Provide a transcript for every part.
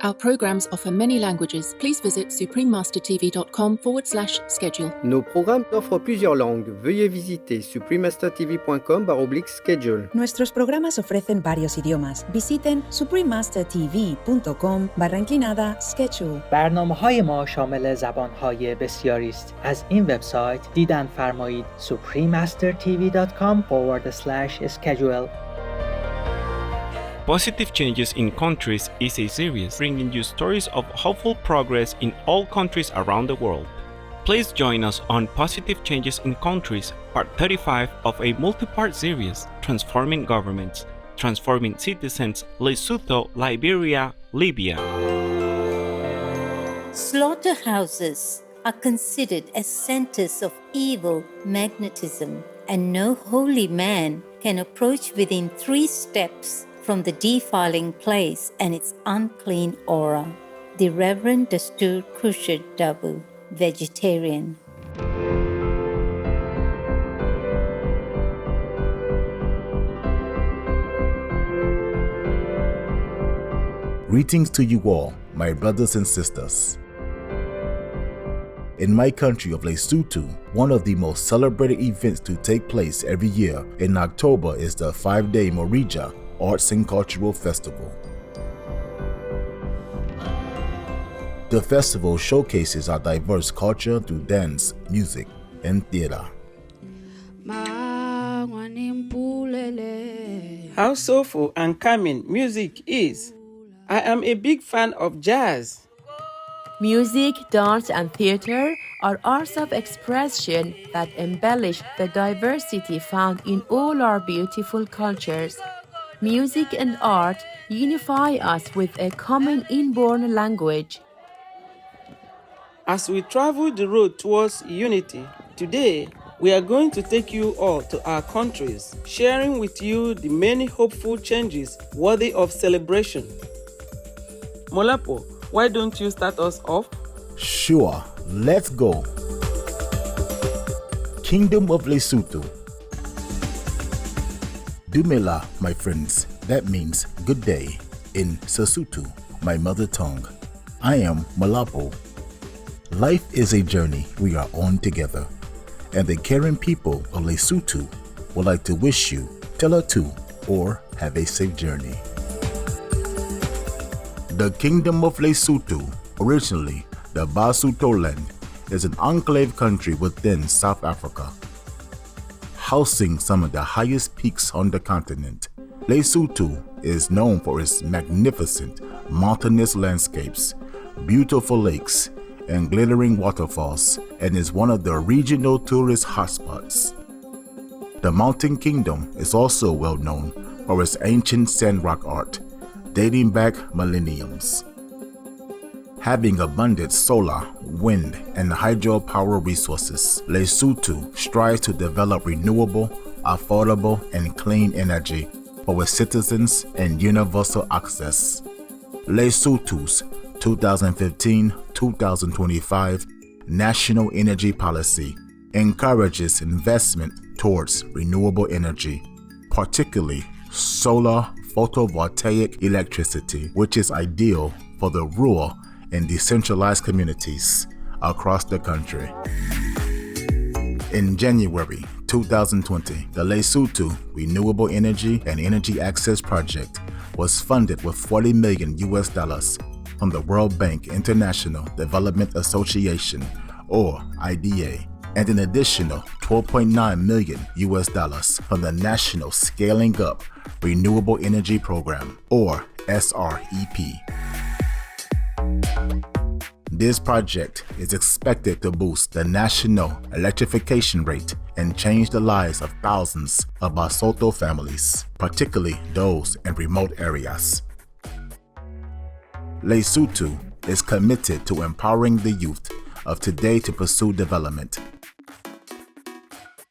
Our programs offer many languages. Please visit suprememastertv.com/schedule. Nos programmes offrent plusieurs langues. Veuillez visiter suprememastertv.com/schedule. Nuestros programas ofrecen varios idiomas. Visiten suprememastertv.com/schedule. برنامه‌های ما شامل زبان‌های بسیاری است. از این وبسایت دیدن فرمایید suprememastertv.com/schedule. Positive Changes in Countries is a series bringing you stories of hopeful progress in all countries around the world. Please join us on Positive Changes in Countries, part 35 of a multi-part series, Transforming Governments, Transforming Citizens, Lesotho, Liberia, Libya. Slaughterhouses are considered as centers of evil magnetism, and no holy man can approach within 3 steps from the defiling place and its unclean aura. The Reverend Dastur Khurshid Dabu, vegetarian. Greetings to you all, my brothers and sisters. In my country of Lesotho, one of the most celebrated events to take place every year in October is the 5-day Morija Arts and Cultural Festival. The festival showcases our diverse culture through dance, music, and theater. How soulful and calming music is. I am a big fan of jazz. Music, dance, and theater are arts of expression that embellish the diversity found in all our beautiful cultures. Music and art unify us with a common inborn language. As we travel the road towards unity, today we are going to take you all to our countries, sharing with you the many hopeful changes worthy of celebration. Molapo, why don't you start us off? Sure, let's go. Kingdom of Lesotho. Dumela, my friends, that means good day in Sesotho, my mother tongue. I am Malapo. Life is a journey we are on together, and the caring people of Lesotho would like to wish you Telatu or have a safe journey. The Kingdom of Lesotho, originally the Basotho land, is an enclave country within South Africa, housing some of the highest peaks on the continent. Lesotho is known for its magnificent mountainous landscapes, beautiful lakes, and glittering waterfalls, and is one of the regional tourist hotspots. The Mountain Kingdom is also well known for its ancient sandrock art, dating back millenniums. Having abundant solar, wind, and hydropower resources, Lesotho strives to develop renewable, affordable, and clean energy for its citizens and universal access. Lesotho's 2015-2025 National Energy Policy encourages investment towards renewable energy, particularly solar photovoltaic electricity, which is ideal for the rural and decentralized communities across the country. In January 2020, the Lesotho Renewable Energy and Energy Access Project was funded with $40 million from the World Bank International Development Association, or IDA, and an additional $12.9 million from the National Scaling Up Renewable Energy Program, or SREP. This project is expected to boost the national electrification rate and change the lives of thousands of Basotho families, particularly those in remote areas. Lesotho is committed to empowering the youth of today to pursue development.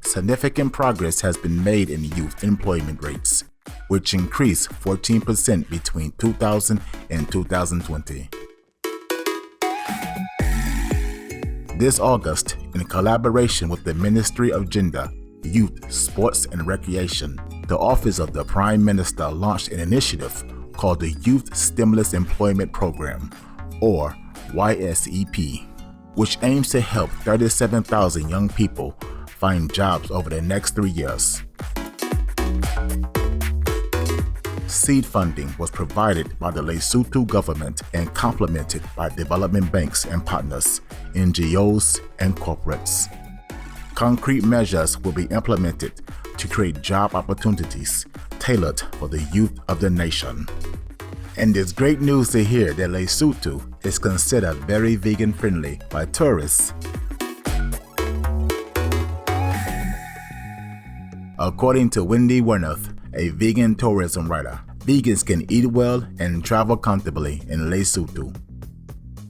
Significant progress has been made in youth employment rates, which increased 14% between 2000 and 2020. This August, in collaboration with the Ministry of Gender, Youth, Sports and Recreation, the Office of the Prime Minister launched an initiative called the Youth Stimulus Employment Program, or YSEP, which aims to help 37,000 young people find jobs over the next 3 years. Seed funding was provided by the Lesotho government and complemented by development banks and partners, NGOs, and corporates. Concrete measures will be implemented to create job opportunities tailored for the youth of the nation. And it's great news to hear that Lesotho is considered very vegan-friendly by tourists. According to Wendy Wernoth, a vegan tourism writer, vegans can eat well and travel comfortably in Lesotho.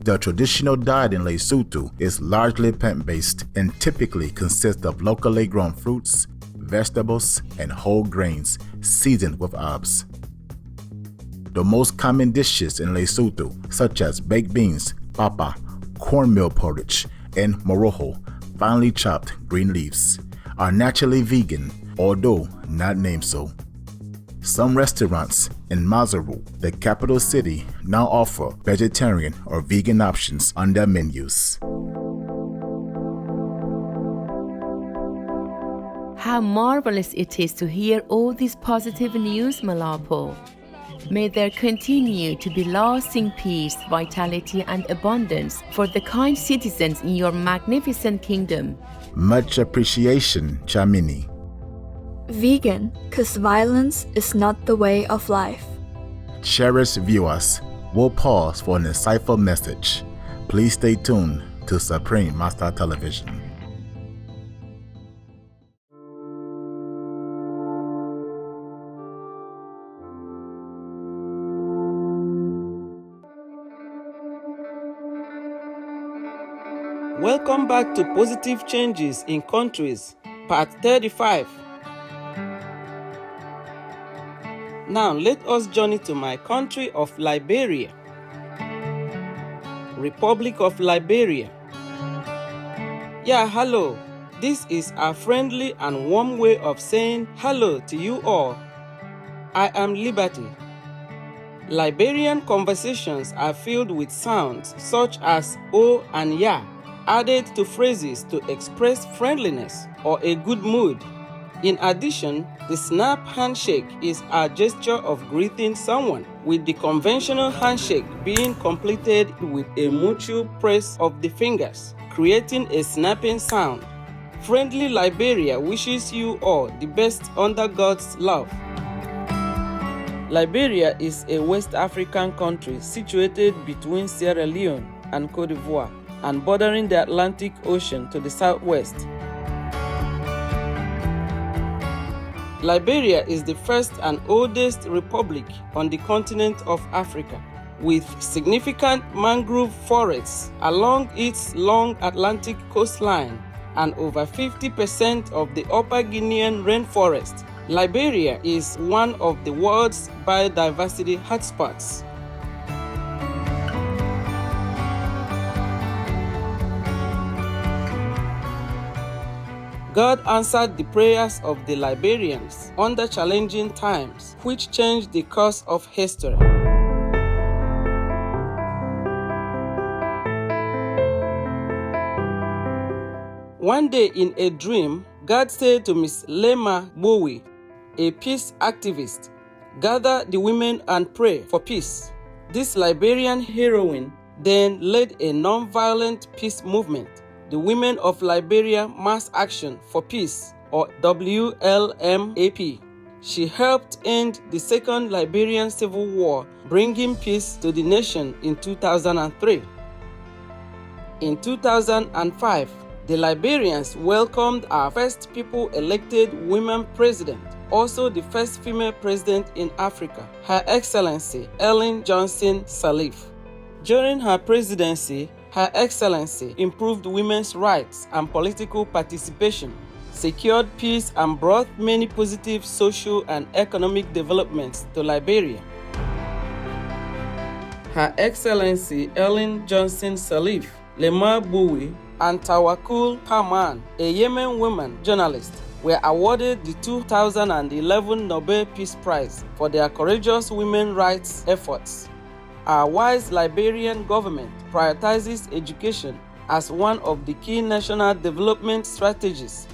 The traditional diet in Lesotho is largely plant-based and typically consists of locally grown fruits, vegetables, and whole grains seasoned with herbs. The most common dishes in Lesotho, such as baked beans, papa, cornmeal porridge, and moroho, finely chopped green leaves, are naturally vegan, although not named so. Some restaurants in Maseru, the capital city, now offer vegetarian or vegan options on their menus. How marvelous it is to hear all this positive news, Malapo. May there continue to be lasting peace, vitality, and abundance for the kind citizens in your magnificent kingdom. Much appreciation, Chamini. Vegan, 'cause violence is not the way of life. Cherished viewers, we'll pause for an insightful message. Please stay tuned to Supreme Master Television. Welcome back to Positive Changes in Countries, Part 35. Now let us journey to my country of Liberia. Republic of Liberia. Yeah, hello. This is a friendly and warm way of saying hello to you all. I am Liberty. Liberian conversations are filled with sounds such as O and Ya, added to phrases to express friendliness or a good mood. In addition, the snap handshake is a gesture of greeting someone, with the conventional handshake being completed with a mutual press of the fingers, creating a snapping sound. Friendly Liberia wishes you all the best under God's love. Liberia is a West African country situated between Sierra Leone and Cote d'Ivoire and bordering the Atlantic Ocean to the southwest. Liberia is the first and oldest republic on the continent of Africa, with significant mangrove forests along its long Atlantic coastline and over 50% of the Upper Guinean rainforest. Liberia is one of the world's biodiversity hotspots. God answered the prayers of the Liberians under challenging times, which changed the course of history. One day in a dream, God said to Miss Lema Bowie, a peace activist, "Gather the women and pray for peace." This Liberian heroine then led a non-violent peace movement, the Women of Liberia Mass Action for Peace, or WLMAP. She helped end the Second Liberian Civil War, bringing peace to the nation in 2003. In 2005, the Liberians welcomed our first people-elected women president, also the first female president in Africa, Her Excellency Ellen Johnson Sirleaf. During her presidency, Her Excellency improved women's rights and political participation, secured peace, and brought many positive social and economic developments to Liberia. Her Excellency Ellen Johnson Sirleaf, Lema Bowie, and Tawakul Kaman, a Yemen woman journalist, were awarded the 2011 Nobel Peace Prize for their courageous women's rights efforts. Our wise Liberian government prioritizes education as one of the key national development strategies.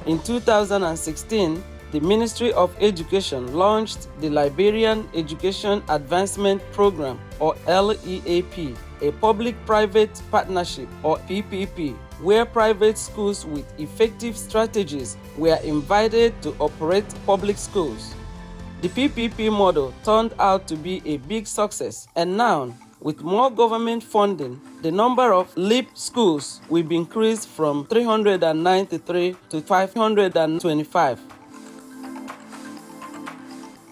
In 2016, the Ministry of Education launched the Liberian Education Advancement Program, or LEAP, a public-private partnership, or PPP, where private schools with effective strategies were invited to operate public schools. The PPP model turned out to be a big success, and now, with more government funding, the number of LEAP schools will be increased from 393 to 525.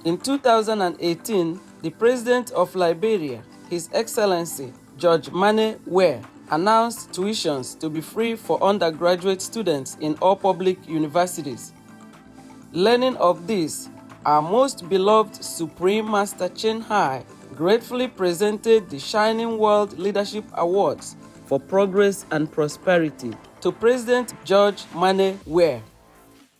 In 2018, the President of Liberia, His Excellency George Mane Were, announced tuitions to be free for undergraduate students in all public universities. Learning of this, our most beloved Supreme Master Chen Hai gratefully presented the Shining World Leadership Awards for Progress and Prosperity to President George Mane Were.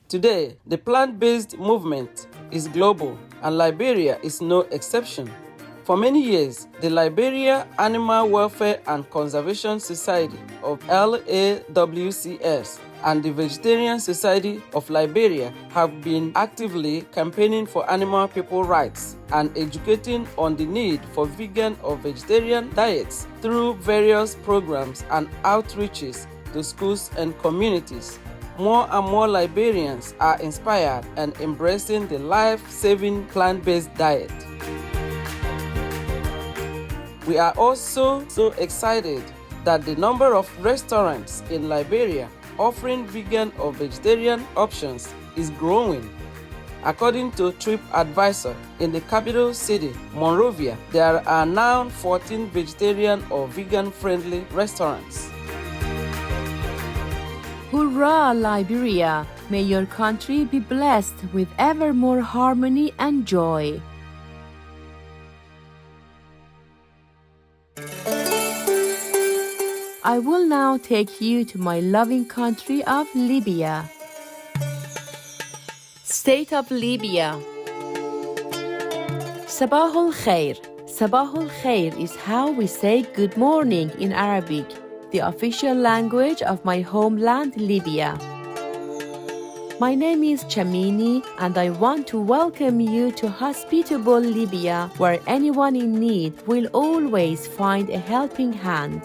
Today, the plant-based movement is global, and Liberia is no exception. For many years, the Liberia Animal Welfare and Conservation Society of LAWCS and the Vegetarian Society of Liberia have been actively campaigning for animal people rights and educating on the need for vegan or vegetarian diets through various programs and outreaches to schools and communities. More and more Liberians are inspired and embracing the life-saving plant-based diet. We are also so excited that the number of restaurants in Liberia offering vegan or vegetarian options is growing. According to TripAdvisor, in the capital city, Monrovia, there are now 14 vegetarian or vegan-friendly restaurants. Hurrah, Liberia! May your country be blessed with ever more harmony and joy. I will now take you to my loving country of Libya. State of Libya. Sabahul Khair. Sabahul Khair is how we say good morning in Arabic, the official language of my homeland, Libya. My name is Chamini, and I want to welcome you to hospitable Libya, where anyone in need will always find a helping hand.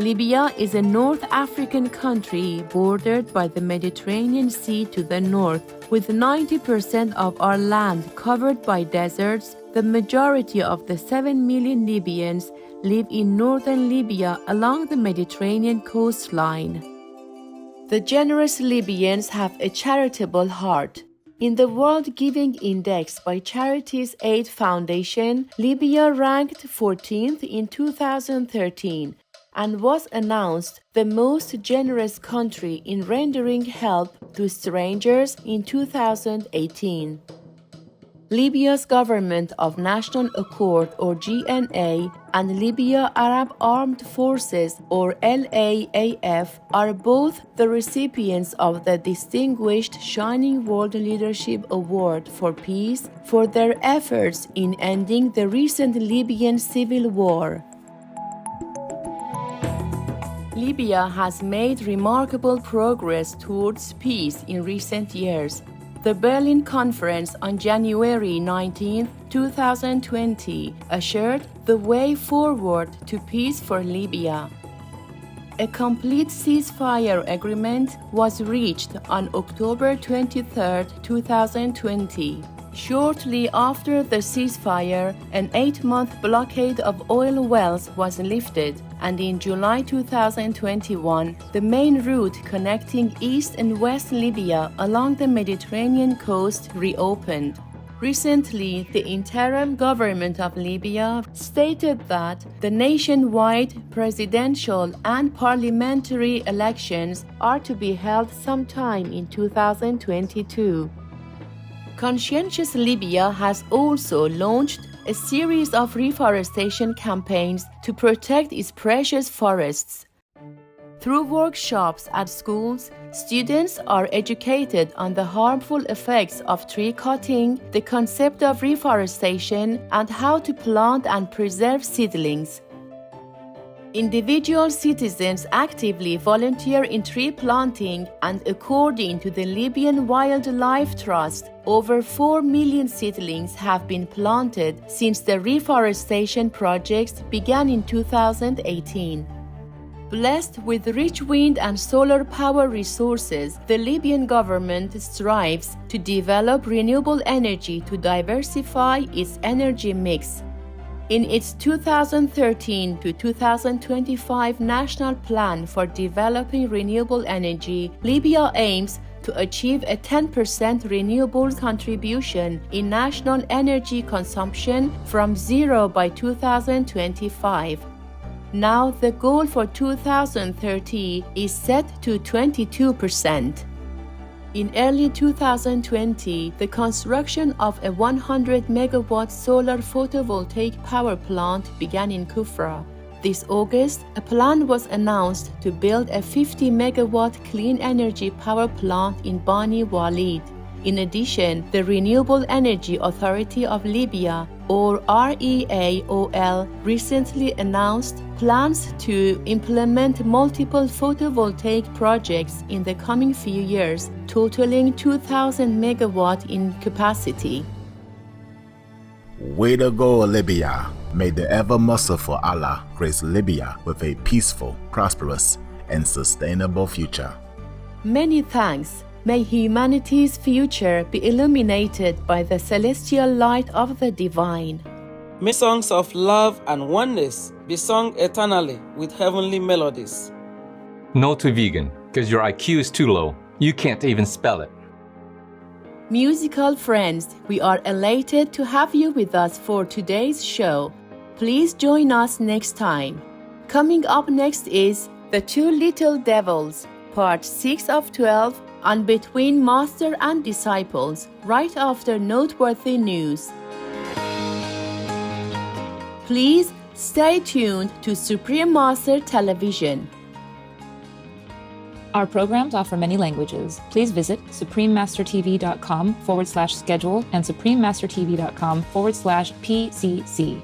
Libya is a North African country bordered by the Mediterranean Sea to the north. With 90% of our land covered by deserts, the majority of the 7 million Libyans live in northern Libya along the Mediterranean coastline. The generous Libyans have a charitable heart. In the World Giving Index by Charities Aid Foundation, Libya ranked 14th in 2013 and was announced the most generous country in rendering help to strangers in 2018. Libya's Government of National Accord, or GNA, and Libya Arab Armed Forces, or LAAF, are both the recipients of the distinguished Shining World Leadership Award for Peace for their efforts in ending the recent Libyan civil war. Libya has made remarkable progress towards peace in recent years. The Berlin Conference on January 19, 2020 assured the way forward to peace for Libya. A complete ceasefire agreement was reached on October 23, 2020. Shortly after the ceasefire, an 8-month blockade of oil wells was lifted, and in July 2021, the main route connecting East and West Libya along the Mediterranean coast reopened. Recently, the interim government of Libya stated that the nationwide presidential and parliamentary elections are to be held sometime in 2022. Conscientious Libya has also launched a series of reforestation campaigns to protect its precious forests. Through workshops at schools, students are educated on the harmful effects of tree cutting, the concept of reforestation, and how to plant and preserve seedlings. Individual citizens actively volunteer in tree planting, and according to the Libyan Wildlife Trust, over 4 million seedlings have been planted since the reforestation projects began in 2018. Blessed with rich wind and solar power resources, the Libyan government strives to develop renewable energy to diversify its energy mix. In its 2013 to 2025 National Plan for Developing Renewable Energy, Libya aims to achieve a 10% renewable contribution in national energy consumption from zero by 2025. Now the goal for 2030 is set to 22%. In early 2020, the construction of a 100-megawatt solar photovoltaic power plant began in Kufra. This August, a plan was announced to build a 50-megawatt clean energy power plant in Bani Walid. In addition, the Renewable Energy Authority of Libya, or REAOL, recently announced plans to implement multiple photovoltaic projects in the coming few years, totaling 2,000 megawatt in capacity. Way to go, Libya! May the ever-merciful Allah grace Libya with a peaceful, prosperous, and sustainable future. Many thanks. May humanity's future be illuminated by the celestial light of the divine. May songs of love and oneness be sung eternally with heavenly melodies. No to vegan, because your IQ is too low. You can't even spell it. Musical friends, we are elated to have you with us for today's show. Please join us next time. Coming up next is The Two Little Devils, Part 6 of 12, on Between Master and Disciples, right after noteworthy news. Please stay tuned to Supreme Master Television. Our programs offer many languages. Please visit suprememastertv.com/schedule and suprememastertv.com/PCC.